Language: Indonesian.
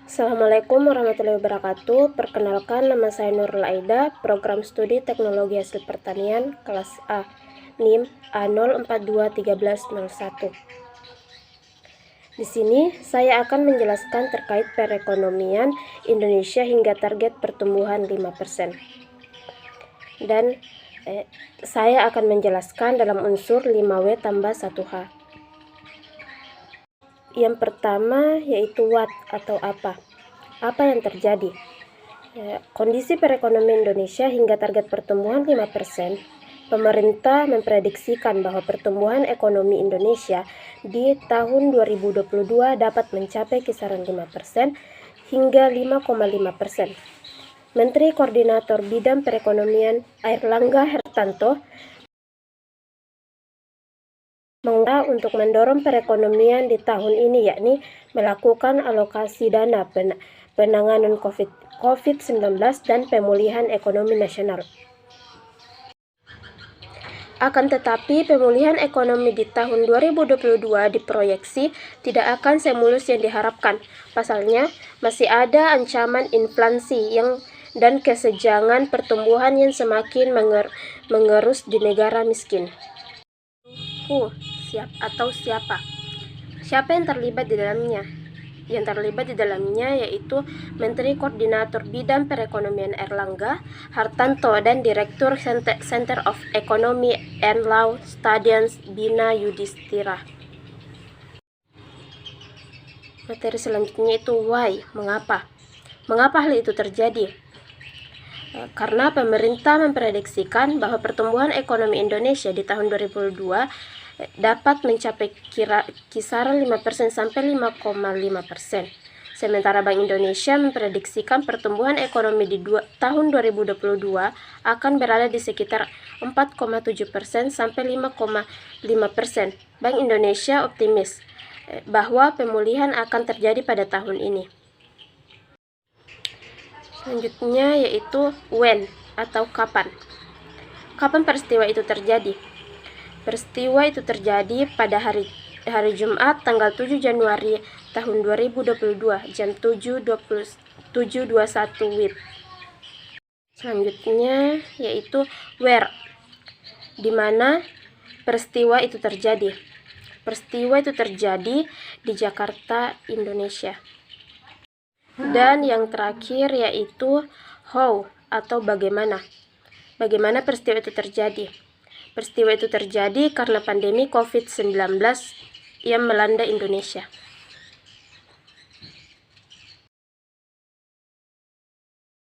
Assalamualaikum warahmatullahi wabarakatuh. Perkenalkan, nama saya Nurul Aida, Program Studi Teknologi Hasil Pertanian, kelas A, NIM A0421301. Di sini saya akan menjelaskan terkait perekonomian Indonesia hingga target pertumbuhan 5%. Dan saya akan menjelaskan dalam unsur 5W tambah 1H. Yang pertama yaitu what atau apa. Apa yang terjadi? Kondisi perekonomian Indonesia hingga target pertumbuhan 5%. Pemerintah memprediksikan bahwa pertumbuhan ekonomi Indonesia di tahun 2022 dapat mencapai kisaran 5% hingga 5,5%. Menteri Koordinator Bidang Perekonomian Airlangga Hartarto untuk mendorong perekonomian di tahun ini, yakni melakukan alokasi dana penanganan COVID-19 dan pemulihan ekonomi nasional. Akan tetapi, pemulihan ekonomi di tahun 2022 diproyeksi tidak akan semulus yang diharapkan. Pasalnya, masih ada ancaman inflasi dan kesenjangan pertumbuhan yang semakin mengerus di negara miskin. Siapa? Siapa yang terlibat di dalamnya? Yang terlibat di dalamnya yaitu Menteri Koordinator Bidang Perekonomian Airlangga Hartarto dan Direktur Center of Economy and Law Studies Bina Yudhistira. Materi selanjutnya itu why, mengapa? Mengapa hal itu terjadi? Karena pemerintah memprediksikan bahwa pertumbuhan ekonomi Indonesia di tahun 2022 dapat mencapai kisaran 5% sampai 5,5%. Sementara Bank Indonesia memprediksikan pertumbuhan ekonomi di tahun 2022 akan berada di sekitar 4,7% sampai 5,5%. Bank Indonesia optimis bahwa pemulihan akan terjadi pada tahun ini. Selanjutnya yaitu when atau kapan. Kapan peristiwa itu terjadi? Peristiwa itu terjadi pada hari Jumat tanggal 7 Januari tahun 2022 jam 7.21 WIB. Selanjutnya yaitu where, di mana peristiwa itu terjadi. Peristiwa itu terjadi di Jakarta, Indonesia. Dan yang terakhir yaitu how atau bagaimana. Bagaimana peristiwa itu terjadi? Peristiwa itu terjadi karena pandemi COVID-19 yang melanda Indonesia.